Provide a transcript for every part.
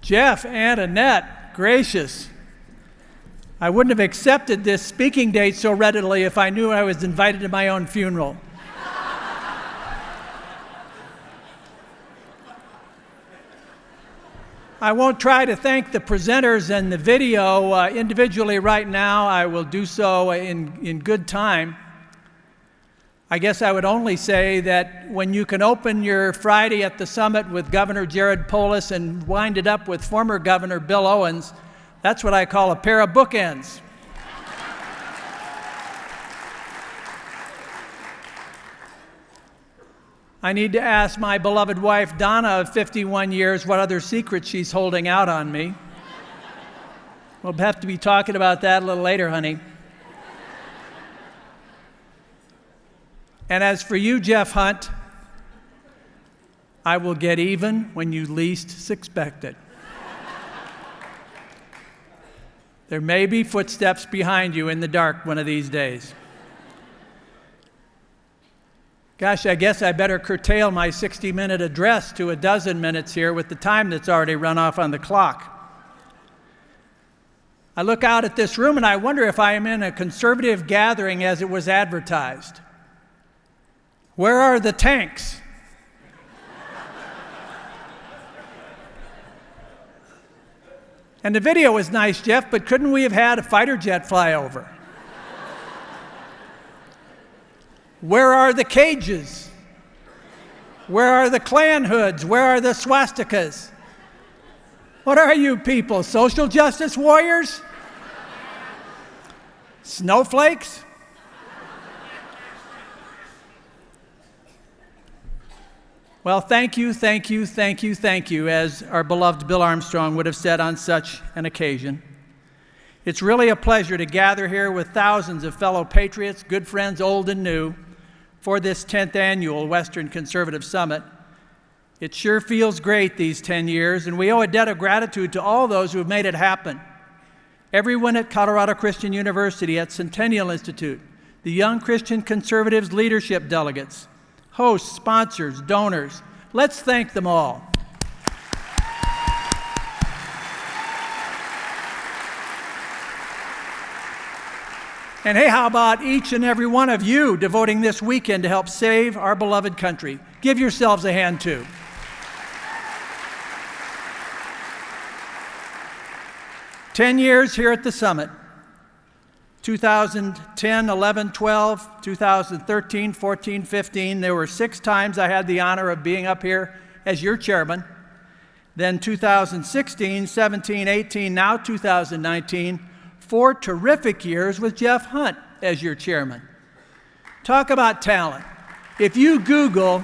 Jeff, Aunt Annette, gracious. I wouldn't have accepted this speaking date so readily if I knew I was invited to my own funeral. I won't try to thank the presenters and the video individually right now. I will do so in good time. I guess I would only say that when you can open your Friday at the summit with Governor Jared Polis and wind it up with former Governor Bill Owens, that's what I call a pair of bookends. I need to ask my beloved wife, Donna, of 51 years, what other secrets she's holding out on me. We'll have to be talking about that a little later, honey. And as for you, Jeff Hunt, I will get even when you least suspect it. There may be footsteps behind you in the dark one of these days. Gosh, I guess I better curtail my 60-minute address to a dozen minutes here with the time that's already run off on the clock. I look out at this room and I wonder if I am in a conservative gathering as it was advertised. Where are the tanks? And the video was nice, Jeff, but couldn't we have had a fighter jet fly over? Where are the cages? Where are the Klan hoods? Where are the swastikas? What are you people, social justice warriors? Snowflakes? Well, thank you, thank you, thank you, thank you, as our beloved Bill Armstrong would have said on such an occasion. It's really a pleasure to gather here with thousands of fellow patriots, good friends old and new, for this 10th annual Western Conservative Summit. It sure feels great these 10 years, and we owe a debt of gratitude to all those who have made it happen. Everyone at Colorado Christian University, at Centennial Institute, the Young Christian Conservatives leadership delegates, hosts, sponsors, donors. Let's thank them all. And hey, how about each and every one of you devoting this weekend to help save our beloved country? Give yourselves a hand too. "10 years here at the summit. 2010, 11, 12, 2013, 14, 15. There were 6 times I had the honor of being up here as your chairman. Then 2016, 17, 18, now 2019. 4 terrific years with Jeff Hunt as your chairman. Talk about talent. If you Google,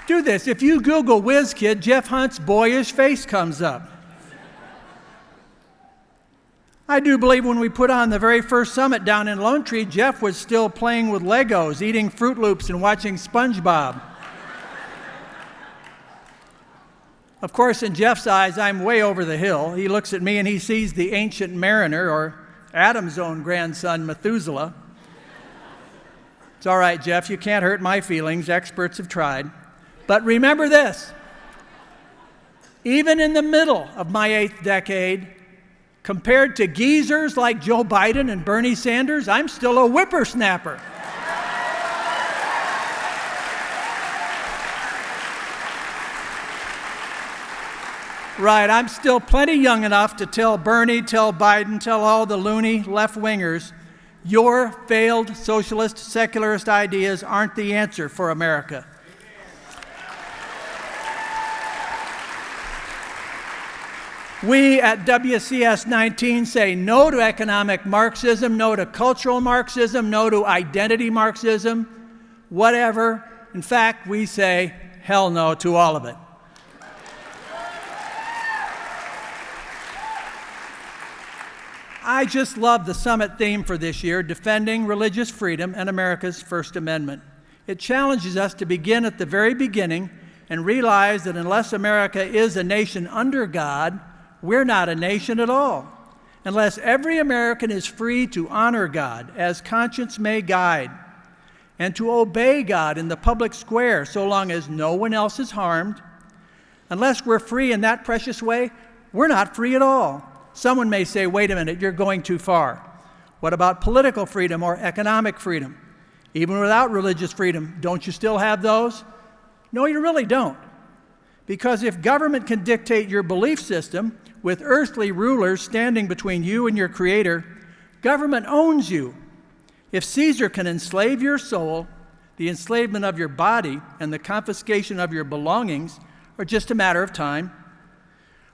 do this, if you Google whiz kid, Jeff Hunt's boyish face comes up. I do believe when we put on the very first summit down in Lone Tree, Jeff was still playing with Legos, eating Fruit Loops, and watching SpongeBob. Of course, in Jeff's eyes, I'm way over the hill. He looks at me and he sees the ancient mariner, or Adam's own grandson, Methuselah. It's all right, Jeff, you can't hurt my feelings. Experts have tried. But remember this, even in the middle of my 8th decade, compared to geezers like Joe Biden and Bernie Sanders, I'm still a whippersnapper. Right, I'm still plenty young enough to tell Bernie, tell Biden, tell all the loony left-wingers, your failed socialist, secularist ideas aren't the answer for America. We at WCS 19 say no to economic Marxism, no to cultural Marxism, no to identity Marxism, whatever. In fact, we say hell no to all of it. I just love the summit theme for this year, defending religious freedom and America's First Amendment. It challenges us to begin at the very beginning and realize that unless America is a nation under God, we're not a nation at all. Unless every American is free to honor God as conscience may guide and to obey God in the public square so long as no one else is harmed, Unless we're free in that precious way, we're not free at all. Someone may say, wait a minute, you're going too far. What about political freedom or economic freedom? Even without religious freedom, don't you still have those? No, you really don't. Because if government can dictate your belief system with earthly rulers standing between you and your Creator, government owns you. If Caesar can enslave your soul, the enslavement of your body and the confiscation of your belongings are just a matter of time.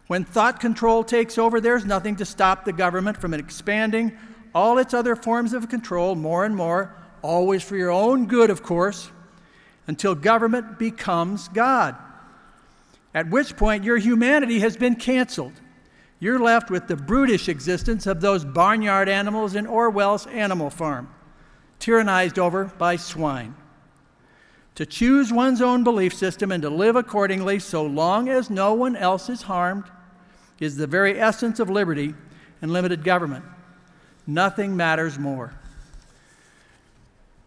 When thought control takes over, there's nothing to stop the government from expanding all its other forms of control more and more, always for your own good, of course, until government becomes God. At which point your humanity has been canceled. You're left with the brutish existence of those barnyard animals in Orwell's Animal Farm, tyrannized over by swine. To choose one's own belief system and to live accordingly so long as no one else is harmed is the very essence of liberty and limited government. Nothing matters more.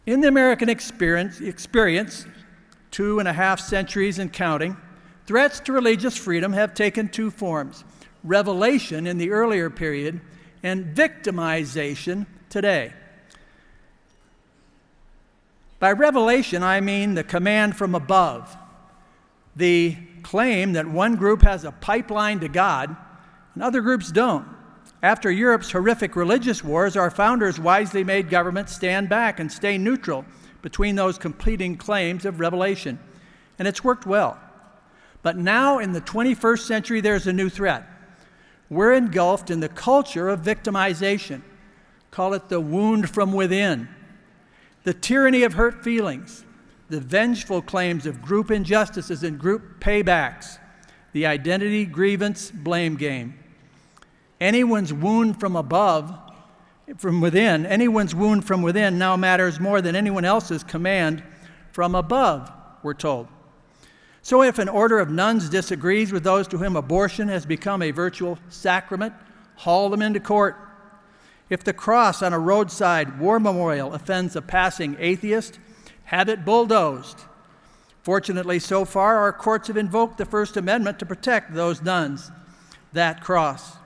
In the American experience, 2.5 centuries and counting, threats to religious freedom have taken two forms: revelation in the earlier period and victimization today. By revelation, I mean the command from above, the claim that one group has a pipeline to God and other groups don't. After Europe's horrific religious wars, our founders wisely made government stand back and stay neutral between those competing claims of revelation, and it's worked well. But now, in the 21st century, there's a new threat. We're engulfed in the culture of victimization. Call it the wound from within. The tyranny of hurt feelings, the vengeful claims of group injustices and group paybacks, the identity grievance blame game. Anyone's wound from within now matters more than anyone else's command from above, we're told. So if an order of nuns disagrees with those to whom abortion has become a virtual sacrament, haul them into court. If the cross on a roadside war memorial offends a passing atheist, have it bulldozed. Fortunately, so far, our courts have invoked the First Amendment to protect those nuns, that cross.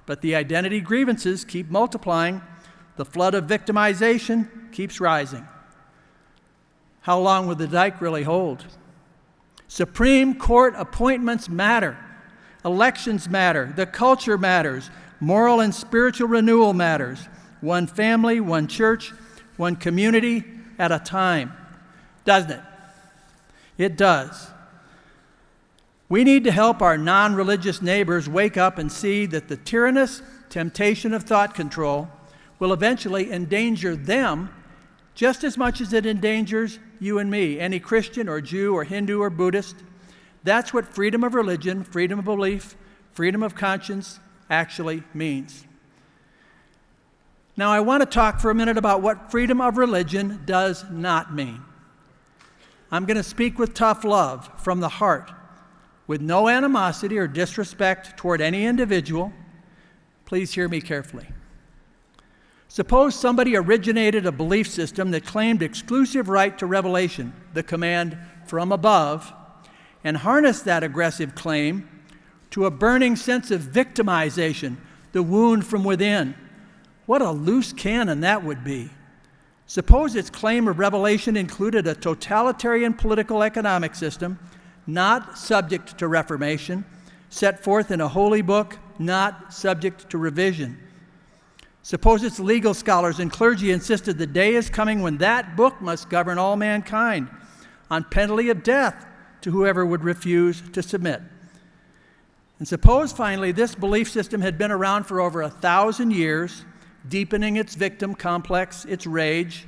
But the identity grievances keep multiplying. The flood of victimization keeps rising. How long will the dike really hold? Supreme Court appointments matter. Elections matter. The culture matters. Moral and spiritual renewal matters. One family, one church, one community at a time. Doesn't it? It does. We need to help our non-religious neighbors wake up and see that the tyrannous temptation of thought control will eventually endanger them just as much as it endangers you and me, any Christian or Jew or Hindu or Buddhist. That's what freedom of religion, freedom of belief, freedom of conscience actually means. Now, I want to talk for a minute about what freedom of religion does not mean. I'm going to speak with tough love from the heart, with no animosity or disrespect toward any individual. Please hear me carefully. Suppose somebody originated a belief system that claimed exclusive right to revelation, the command from above, and harnessed that aggressive claim to a burning sense of victimization, the wound from within. What a loose cannon that would be. Suppose its claim of revelation included a totalitarian political economic system, not subject to reformation, set forth in a holy book, not subject to revision. Suppose its legal scholars and clergy insisted the day is coming when that book must govern all mankind, on penalty of death to whoever would refuse to submit. And suppose, finally, this belief system had been around for over 1,000 years, deepening its victim complex, its rage,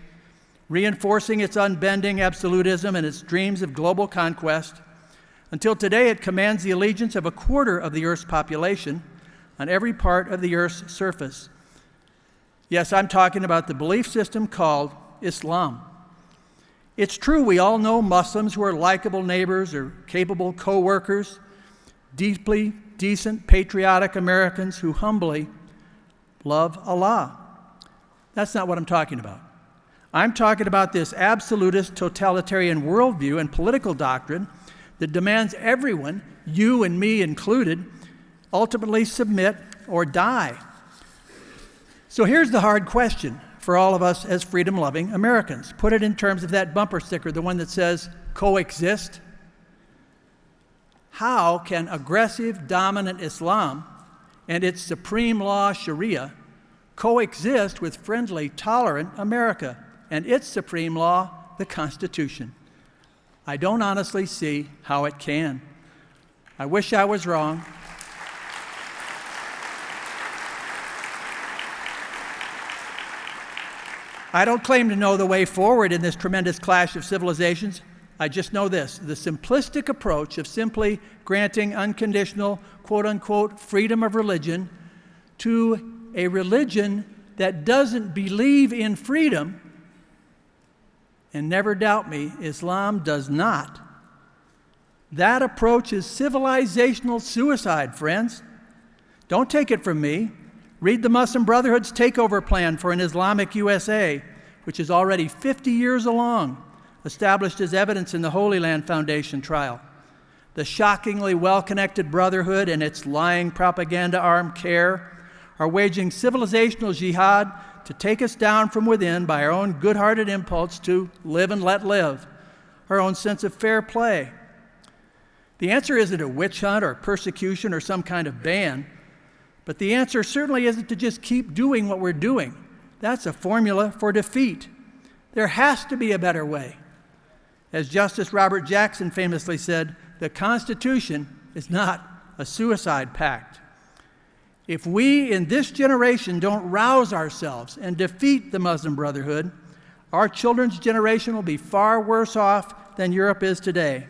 reinforcing its unbending absolutism and its dreams of global conquest, until today it commands the allegiance of 1/4 of the Earth's population on every part of the Earth's surface. Yes, I'm talking about the belief system called Islam. It's true we all know Muslims who are likable neighbors or capable co-workers, deeply decent, patriotic Americans who humbly love Allah. That's not what I'm talking about. I'm talking about this absolutist totalitarian worldview and political doctrine that demands everyone, you and me included, ultimately submit or die. So here's the hard question for all of us as freedom-loving Americans. Put it in terms of that bumper sticker, the one that says, coexist. How can aggressive, dominant Islam and its supreme law, Sharia, coexist with friendly, tolerant America and its supreme law, the Constitution? I don't honestly see how it can. I wish I was wrong. I don't claim to know the way forward in this tremendous clash of civilizations. I just know this: the simplistic approach of simply granting unconditional, quote-unquote, freedom of religion to a religion that doesn't believe in freedom, and never doubt me, Islam does not. That approach is civilizational suicide, friends. Don't take it from me. Read the Muslim Brotherhood's takeover plan for an Islamic USA, which is already 50 years along, established as evidence in the Holy Land Foundation trial. The shockingly well-connected Brotherhood and its lying propaganda arm, CARE, are waging civilizational jihad to take us down from within by our own good-hearted impulse to live and let live, our own sense of fair play. The answer isn't a witch hunt or persecution or some kind of ban, but the answer certainly isn't to just keep doing what we're doing. That's a formula for defeat. There has to be a better way. As Justice Robert Jackson famously said, the Constitution is not a suicide pact. If we in this generation don't rouse ourselves and defeat the Muslim Brotherhood, our children's generation will be far worse off than Europe is today.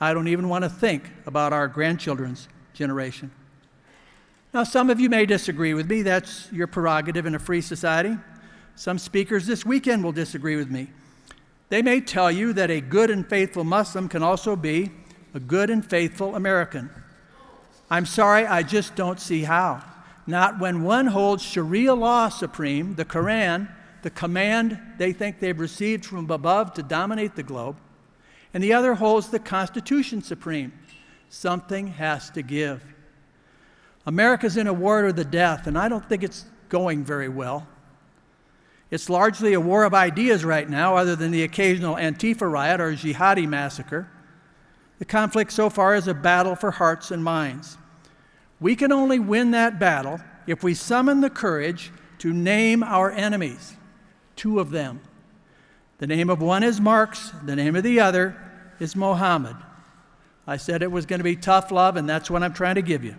I don't even want to think about our grandchildren's generation. Now, some of you may disagree with me. That's your prerogative in a free society. Some speakers this weekend will disagree with me. They may tell you that a good and faithful Muslim can also be a good and faithful American. I'm sorry, I just don't see how. Not when one holds Sharia law supreme, the Quran, the command they think they've received from above to dominate the globe, and the other holds the Constitution supreme. Something has to give. America's in a war to the death, and I don't think it's going very well. It's largely a war of ideas right now, other than the occasional Antifa riot or jihadi massacre. The conflict so far is a battle for hearts and minds. We can only win that battle if we summon the courage to name our enemies, two of them. The name of one is Marx, the name of the other is Mohammed. I said it was going to be tough love, and that's what I'm trying to give you.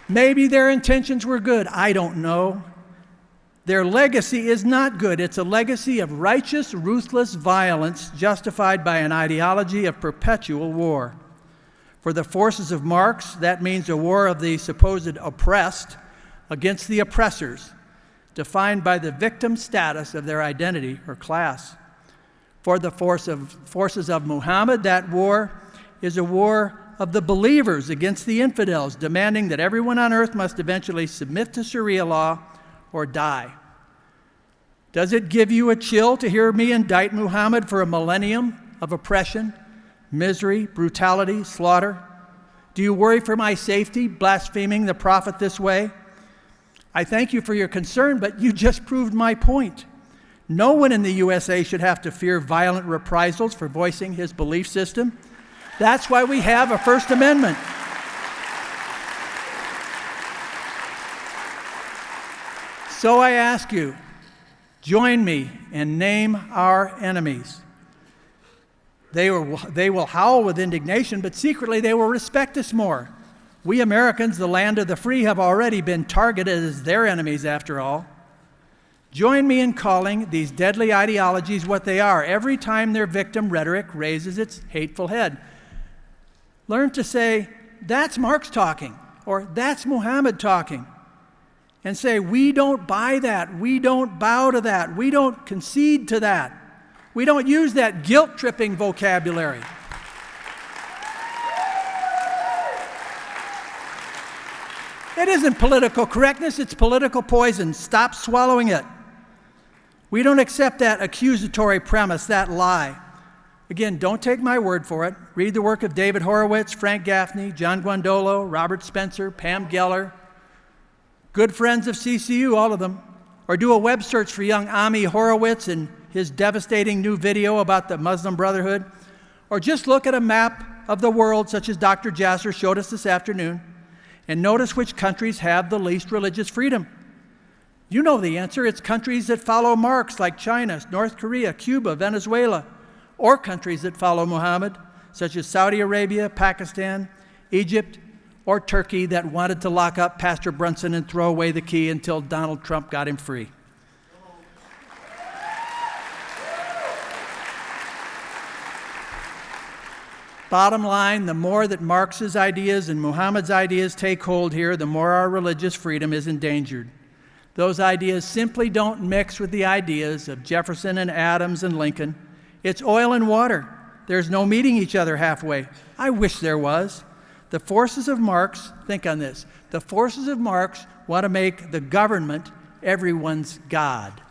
Maybe their intentions were good. I don't know. Their legacy is not good. It's a legacy of righteous, ruthless violence justified by an ideology of perpetual war. For the forces of Marx, that means a war of the supposed oppressed against the oppressors, defined by the victim status of their identity or class. For the forces of Muhammad, that war is a war of the believers against the infidels, demanding that everyone on earth must eventually submit to Sharia law or die. Does it give you a chill to hear me indict Muhammad for a millennium of oppression, misery, brutality, slaughter? Do you worry for my safety, blaspheming the prophet this way? I thank you for your concern, but you just proved my point. No one in the USA should have to fear violent reprisals for voicing his belief system. That's why we have a First Amendment. So I ask you, join me and name our enemies. They will howl with indignation, but secretly they will respect us more. We Americans, the land of the free, have already been targeted as their enemies after all. Join me in calling these deadly ideologies what they are every time their victim rhetoric raises its hateful head. Learn to say, that's Marx talking, or that's Muhammad talking. And say, we don't buy that, we don't bow to that, we don't concede to that. We don't use that guilt-tripping vocabulary. It isn't political correctness, it's political poison. Stop swallowing it. We don't accept that accusatory premise, that lie. Again, don't take my word for it. Read the work of David Horowitz, Frank Gaffney, John Guandolo, Robert Spencer, Pam Geller, good friends of CCU, all of them. Or do a web search for young Ami Horowitz and his devastating new video about the Muslim Brotherhood. Or just look at a map of the world, such as Dr. Jasser showed us this afternoon, and notice which countries have the least religious freedom. You know the answer. It's countries that follow Marx, like China, North Korea, Cuba, Venezuela, or countries that follow Muhammad, such as Saudi Arabia, Pakistan, Egypt, or Turkey, that wanted to lock up Pastor Brunson and throw away the key until Donald Trump got him free. Bottom line, the more that Marx's ideas and Muhammad's ideas take hold here, the more our religious freedom is endangered. Those ideas simply don't mix with the ideas of Jefferson and Adams and Lincoln. It's oil and water. There's no meeting each other halfway. I wish there was. The forces of Marx, think on this, the forces of Marx want to make the government everyone's God.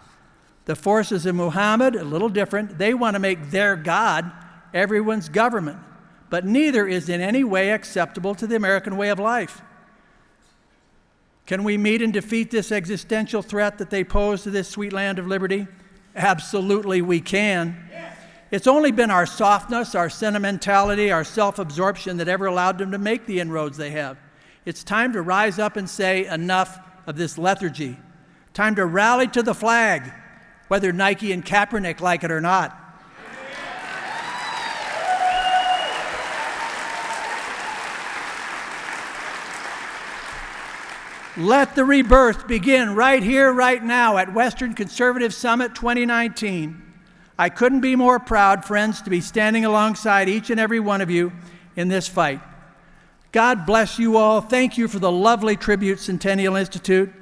The forces of Muhammad, a little different, they want to make their God everyone's government. But neither is in any way acceptable to the American way of life. Can we meet and defeat this existential threat that they pose to this sweet land of liberty? Absolutely we can. Yes. It's only been our softness, our sentimentality, our self-absorption that ever allowed them to make the inroads they have. It's time to rise up and say enough of this lethargy. Time to rally to the flag, whether Nike and Kaepernick like it or not. Let the rebirth begin right here, right now at Western Conservative Summit 2019. I couldn't be more proud, friends, to be standing alongside each and every one of you in this fight. God bless you all. Thank you for the lovely tribute, Centennial Institute.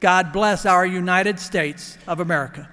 God bless our United States of America.